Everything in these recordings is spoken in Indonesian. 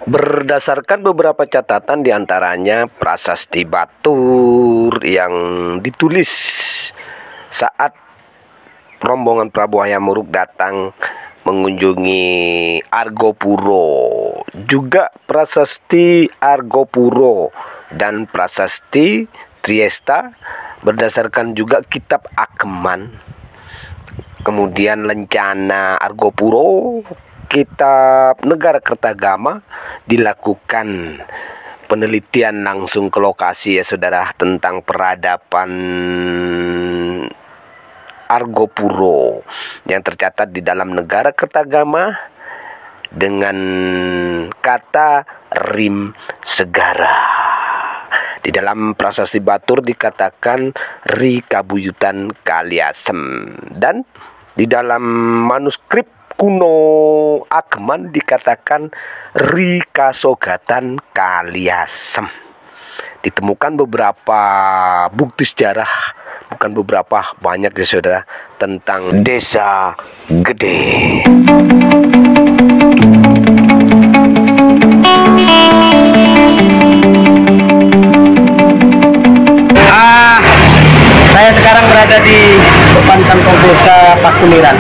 Berdasarkan beberapa catatan diantaranya prasasti Batur yang ditulis saat rombongan Prabu Hayam Wuruk datang mengunjungi Argopuro, juga prasasti Argopuro dan prasasti Triesta berdasarkan juga kitab Akeman, kemudian Lencana Argopuro, kitab Negara Kertagama, dilakukan penelitian langsung ke lokasi ya saudara tentang peradaban Argopuro yang tercatat di dalam Negara Kertagama dengan kata Rim Segara. Di dalam prasasti Batur dikatakan Ri Kabuyutan Kaliasem, dan di dalam manuskrip kuno Akeman dikatakan Ri Kasogatan Kaliasem. Ditemukan beberapa bukti sejarah, bukan beberapa, banyak ya saudara, tentang Desa Gede. Saya sekarang berada di depan kantor desa Pakuniran.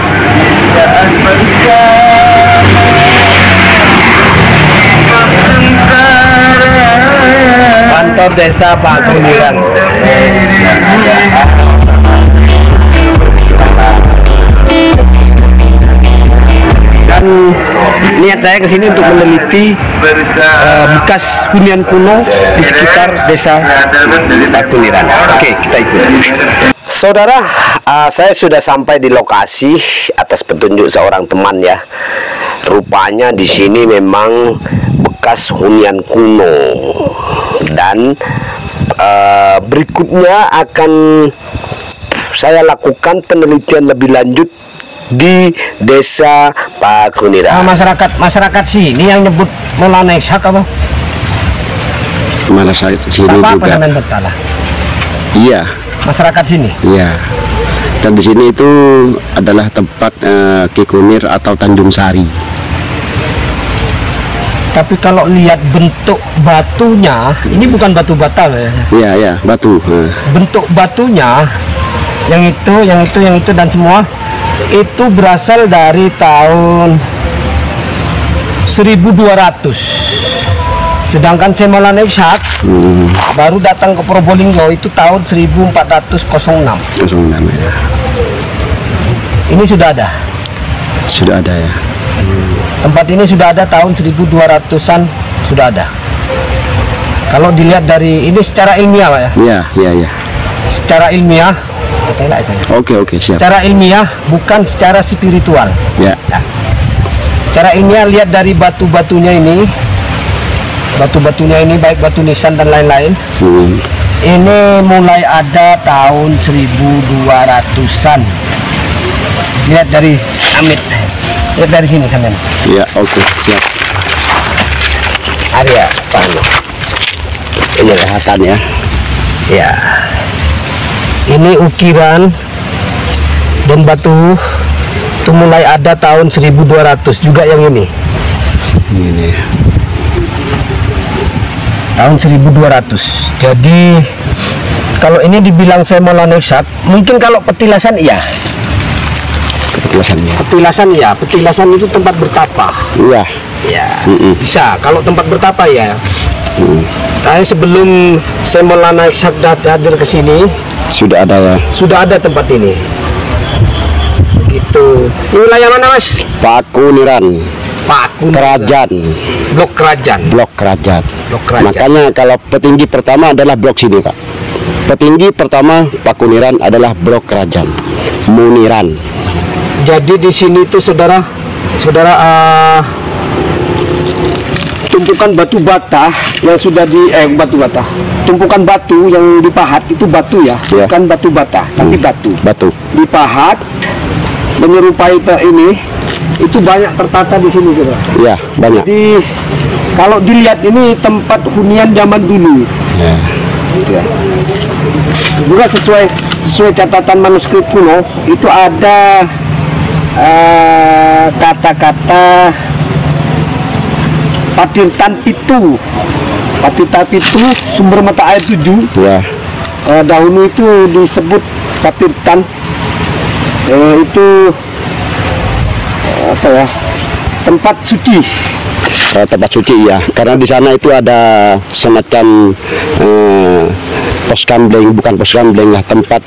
Kantor desa Pakuniran. Dan niat saya ke sini untuk meneliti bekas hunian kuno di sekitar desa Pakuniran. Oke, kita ikut. Saudara, saya sudah sampai di lokasi atas petunjuk seorang teman ya. Rupanya di sini memang bekas hunian kuno, dan berikutnya akan saya lakukan penelitian lebih lanjut di desa Pakuniran. Masyarakat sini yang nyebut Maulana Ishak apa? Malah saya sini Bapak juga. Apa Betala? Iya. Masyarakat sini. Iya. Dan di sini itu adalah tempat Ki Kunir atau Tanjung Sari. Tapi kalau lihat bentuk batunya, ini bukan batu bata ya? Iya, iya, batu. Bentuk batunya, yang itu dan semua itu berasal dari tahun 1200. Sedangkan Maulana Ishak baru datang ke Probolinggo itu tahun 1406. 06 ya. Ini sudah ada. Sudah ada ya. Tempat ini sudah ada tahun 1200-an, sudah ada. Kalau dilihat dari ini secara ilmiah Pak ya? Iya, iya, iya. Secara ilmiah, Oke, siap. secara ilmiah bukan secara spiritual. Ya. Nah, secara ilmiah lihat dari batu-batunya ini, baik batu nisan dan lain-lain. Ini mulai ada tahun 1200-an. Lihat dari Amit. Lihat dari sini sampean. Iya, oke, siap. Area Pano. Ini kelihatan ya. Ya. Ini ukiran dan batu itu mulai ada tahun 1200 juga yang ini. Ini. Tahun 1200. Jadi kalau ini dibilang Maulana Ishak, mungkin kalau petilasan iya. Petilasannya. Petilasan itu tempat bertapa. Iya. Ya, bisa. Kalau tempat bertapa ya. Tapi sebelum Maulana Ishak hadir ke sini, Sudah ada ya. sudah ada tempat ini. Gitu. Ini wilayah mana, Mas? Pakuniran. Kerajaan. Blok Kerajaan. Blok Kerajaan. Blok Kerajaan. Makanya kalau petinggi pertama adalah blok sini, Pak. Petinggi pertama Pakuniran adalah blok Kerajaan. Muniran. Jadi di sini tuh saudara tumpukan batu bata yang sudah tumpukan batu yang dipahat itu batu ya, bukan batu bata, tapi batu dipahat menyerupai ini, itu banyak tertata di sini saudara. Iya, banyak. Jadi kalau dilihat ini tempat hunian zaman dulu Ya. ya. Juga sesuai catatan manuskrip kuno itu ada kata-kata Patirtan Pitu. Patirtan Pitu sumber mata air 7. Ya. Dahulu itu disebut Patirtan. Itu apa ya? Tempat suci. Tempat suci ya, karena di sana itu ada semacam pos kambleng, bukan pos kambleng lah, tempat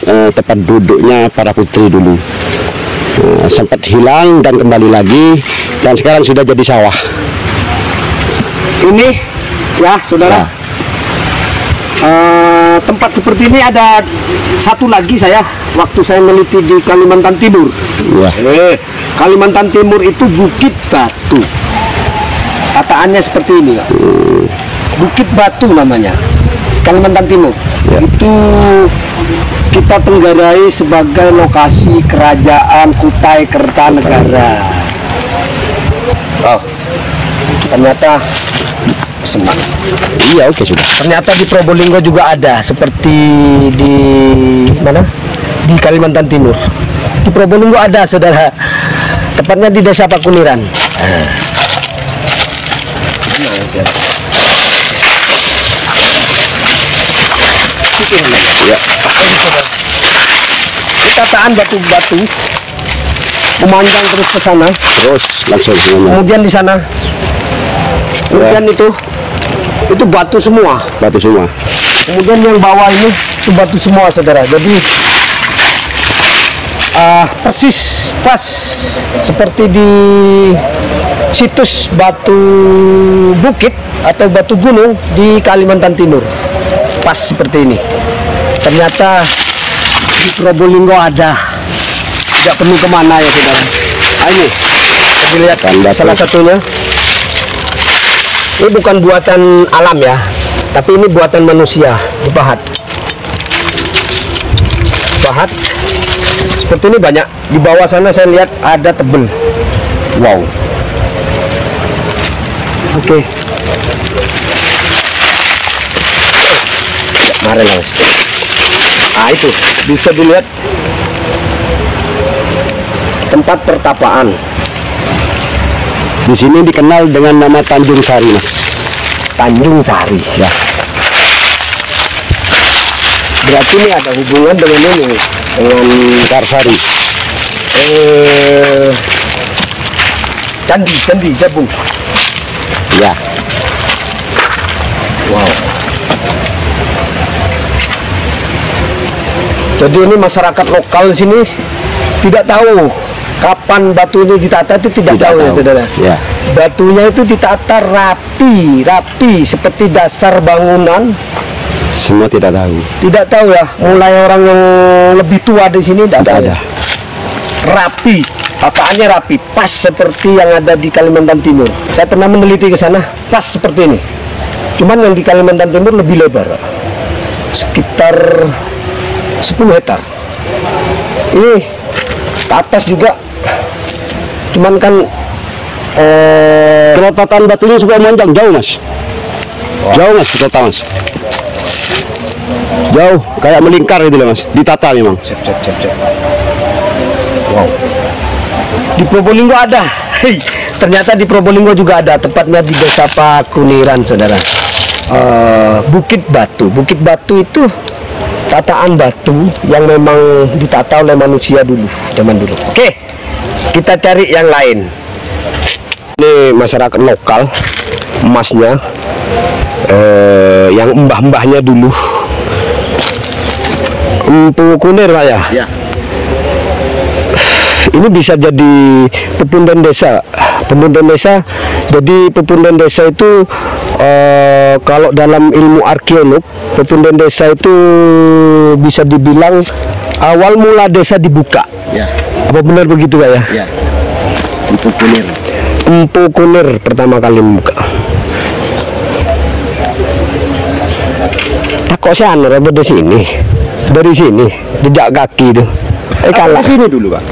duduknya para putri dulu. Sempat hilang dan kembali lagi, dan sekarang sudah jadi sawah. Ini ya saudara, tempat seperti ini ada satu lagi waktu saya meneliti di Kalimantan Timur. Ya. Kalimantan Timur itu Bukit Batu. Kataannya seperti ini, Kak. Bukit Batu namanya, Kalimantan Timur. Ya. Itu kita tenggarai sebagai lokasi kerajaan Kutai Kertanegara. Oh, ternyata Semarang. Iya, oke sudah. Ternyata di Probolinggo juga ada, seperti di mana? Di Kalimantan Timur. Di Probolinggo ada, saudara. Tepatnya di Desa Pakuniran. Ya. Ini tataan batu-batu memanjang terus ke sana. Terus langsung Kemudian di sana, kemudian itu batu semua. batu semua. Kemudian yang bawah ini itu batu semua, saudara. Jadi persis pas seperti di situs batu bukit atau batu gunung di Kalimantan Timur. Pas seperti ini. Ternyata di Probolinggo ada. Tidak perlu kemana ya, saudara. Ini kita lihat salah satunya. Ini bukan buatan alam ya, tapi ini buatan manusia, dipahat. Pahat seperti ini banyak. Di bawah sana saya lihat ada tebel. Wow. Oke. Mari lah. Nah itu bisa dilihat tempat pertapaan. Di sini dikenal dengan nama Tanjung Sari, Mas. Tanjung Sari. Ya. Berarti ini ada hubungan dengan ini, dengan Karsari. Candi gabung. Ya. Wow. Jadi ini masyarakat lokal sini tidak tahu kapan batu ini ditata, itu tidak tahu ya, saudara. Ya. Batunya itu ditata rapi seperti dasar bangunan. Semua tidak tahu. Tidak tahu ya, mulai orang yang lebih tua di sini tidak ada. Rapi, tataannya rapi, pas seperti yang ada di Kalimantan Timur. Saya pernah meneliti ke sana, pas seperti ini. Cuman yang di Kalimantan Timur lebih lebar, sekitar 10 hektar. Ini ke atas juga, cuman kan Kelopatan batunya juga memanjang jauh, Mas. Jauh, Mas, ditata, Mas. Jauh, kayak melingkar itu loh, Mas. Ditata memang. Siap. Wow. Di Probolinggo ada. Hei, ternyata di Probolinggo juga ada, tepatnya di Desa Pakuniran, saudara. Bukit Batu. Bukit Batu itu tataan batu yang memang ditata oleh manusia dulu, zaman dulu. Oke, kita cari yang lain. Ini masyarakat lokal, emasnya, yang mbah-mbahnya dulu. Empu Kunir lah ya. Ya. Ini bisa jadi pepundan desa. Pepundan desa. Jadi pepundan desa itu kalau dalam ilmu arkeolog, pepundan desa itu bisa dibilang awal mula desa dibuka. Ya. Apa benar begitu, Pak ya? Ya. Empu Kunir. Empu Kunir pertama kali membuka. Kok saya dari sini? Dari sini, jejak kaki itu. Kalah sini dulu, Pak.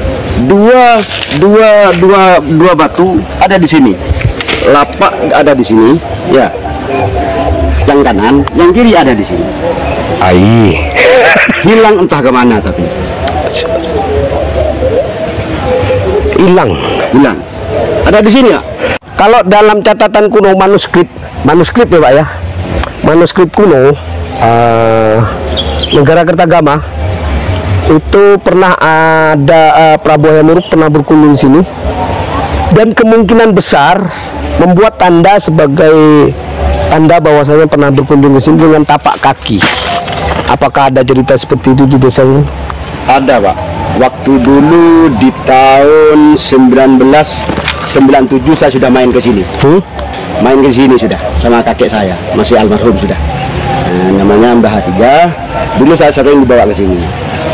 Dua batu ada di sini. Lapak ada di sini, ya. Yang kanan, yang kiri ada di sini. Ai. Hilang entah kemana tapi. Hilang. Ada di sini ya? Kalau dalam catatan kuno manuskrip ya Pak ya, manuskrip kuno negara Kertagama itu pernah ada Prabu Hayam pernah berkunjung sini, dan kemungkinan besar membuat tanda sebagai tanda bahwasanya pernah berkunjung ke sini dengan tapak kaki. Apakah ada cerita seperti itu di desa ini? Ada Pak. Waktu dulu di tahun 1997 saya sudah main ke sini. Main ke sini sudah sama kakek saya, masih almarhum sudah. Namanya Mbah Hatiga. Dulu saya sering dibawa ke sini.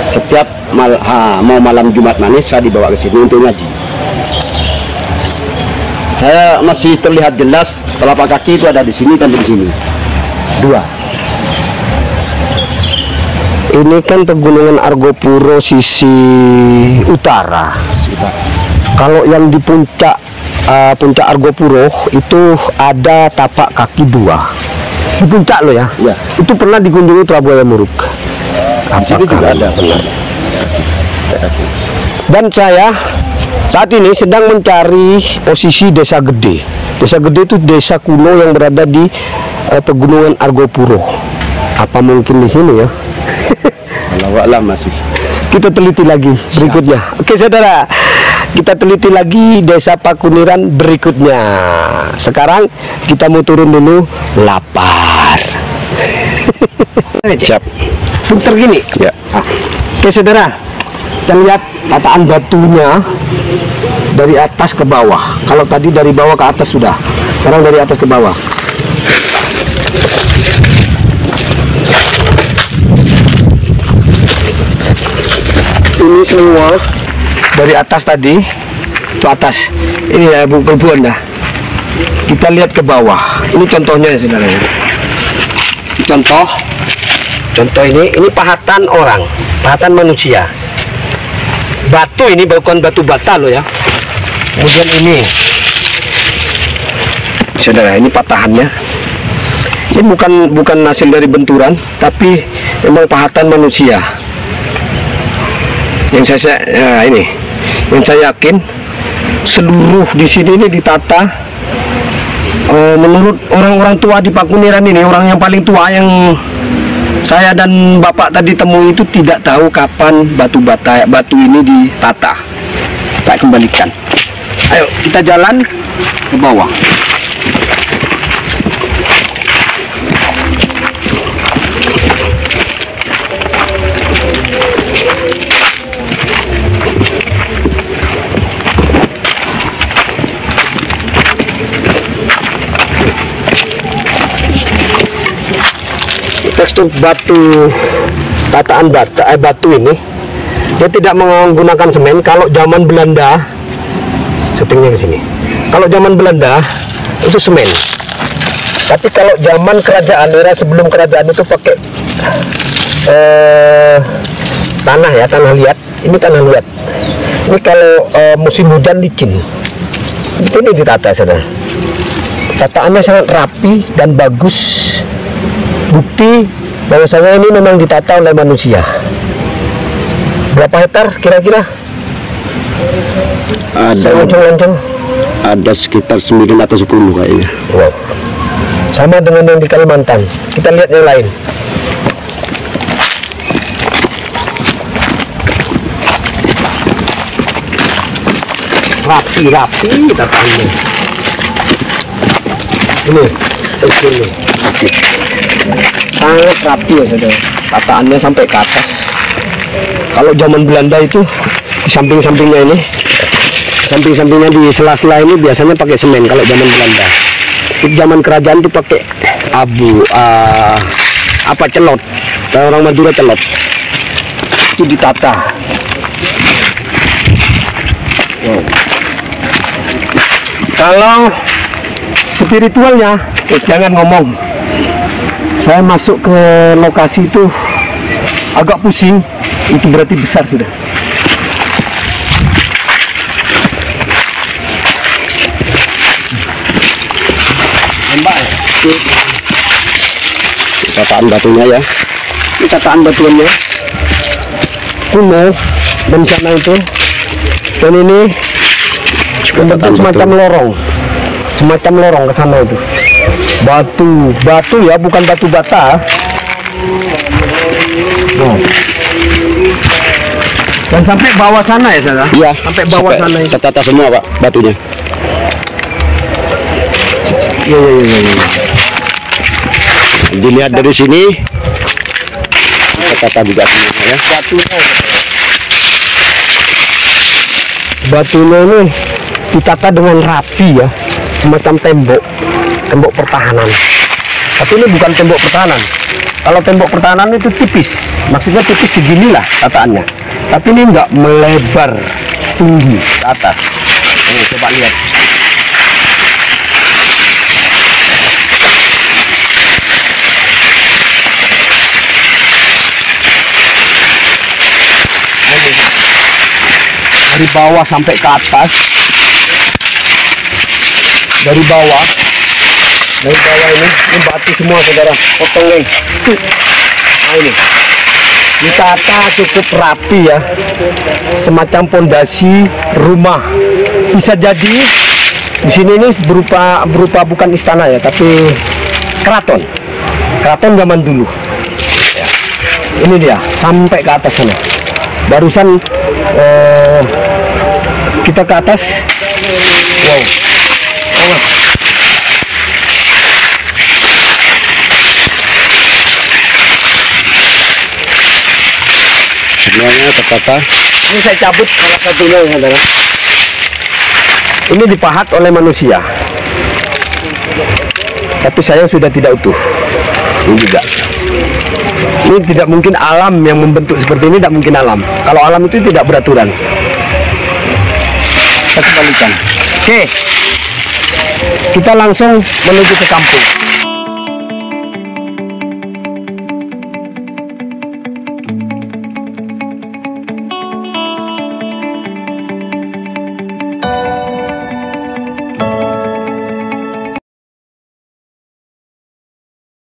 Setiap mau malam Jumat Manis saya dibawa ke sini untuk ngaji. Saya masih terlihat jelas telapak kaki itu ada di sini dan di sini. Dua. Ini kan Pegunungan Argopuro sisi utara. Kalau yang di puncak Argopuro itu ada tapak kaki dua. Di puncak lo ya? Ya. Itu pernah dikunjungi Prabu Hayam Wuruk. Di sini juga ada benar. Dan saya saat ini sedang mencari posisi Desa Gede. Desa Gede itu desa kuno yang berada di Pegunungan Argopuro. Apa mungkin di sini ya? Kalau masih. Kita teliti lagi berikutnya. Oke saudara, kita teliti lagi Desa Pakuniran berikutnya. Sekarang kita mau turun dulu, lapar. Siap. Putar gini. Ya. Oke saudara, kita lihat tataan batunya dari atas ke bawah. Kalau tadi dari bawah ke atas sudah, sekarang dari atas ke bawah. Ini semua dari atas tadi, itu atas. Ini ya bukan dah. Kita lihat ke bawah. Ini contohnya ya saudara. Contoh ini pahatan orang, pahatan manusia. Batu ini bukan batu bata loh ya. Kemudian ini, saudara, ini patahannya. Ini bukan hasil dari benturan, tapi memang pahatan manusia. Yang saya yakin seluruh di sini ini ditata menurut orang-orang tua di Pakuniran ini. Orang yang paling tua yang saya dan bapak tadi temui itu tidak tahu kapan batu ini ditata. Kita kembalikan. Ayo kita jalan ke bawah. Tekstur batu, tataan batu ini dia tidak menggunakan semen. Kalau zaman Belanda, syutingnya ke sini. Kalau zaman Belanda itu semen. Tapi kalau zaman kerajaan, era sebelum kerajaan itu pakai tanah ya, tanah liat. Ini tanah liat. Ini kalau musim hujan licin. Ini ditata saudara. Tataannya sangat rapi dan bagus. Bukti bahwasanya ini memang ditata oleh manusia. Berapa hektar kira-kira? Ada sekitar 9 atau 10 kayaknya. Wow. Sama dengan yang di Kalimantan. Kita lihat yang lain. Rapi tataannya. Ini teksturnya. Sangat rapi ya saudara, tataannya sampai ke atas. Kalau zaman Belanda itu di samping-sampingnya ini, samping-sampingnya di sela-sela ini biasanya pakai semen kalau zaman Belanda. Di zaman kerajaan itu pakai celot. Orang Madura celot. Itu ditata. Wow. Kalau spiritualnya, jangan ngomong. Saya masuk ke lokasi itu agak pusing, itu berarti besar sudah. Tataan batunya ya. Ini tataan batuannya kuno dan sana itu, dan ini bentuk semacam lorong. semacam lorong ke sana itu. Batu ya, bukan batu bata. Oh. Dan sampai bawah sana ya, Saudara? Iya. Sampai bawah sana itu. Tertata semua, Pak, batunya. Iya. Dilihat dari sini, tertata juga semuanya ya. Batunya ini ditata dengan rapi ya, semacam tembok pertahanan. Tapi ini bukan tembok pertahanan. Kalau tembok pertahanan itu tipis, maksudnya tipis seginilah tataannya. Tapi ini enggak melebar tinggi ke atas. Ini coba lihat. Dari bawah sampai ke atas, dari bawah ini batu semua, Saudara, potongnya. Nah, ini ditata cukup rapi ya, semacam pondasi rumah. Bisa jadi di sini ini berupa bukan istana ya, tapi keraton zaman dulu ya. Ini dia sampai ke atas sana. Barusan kita ke atas. Wow. Semuanya tertata. Ini saya cabut salah satunya, Saudara. Ini dipahat oleh manusia. Tapi saya sudah tidak utuh. Ini juga. Ini tidak mungkin alam yang membentuk seperti ini, tidak mungkin alam. Kalau alam itu tidak beraturan. Kita kembalikan. Oke. Kita langsung menuju ke kampung.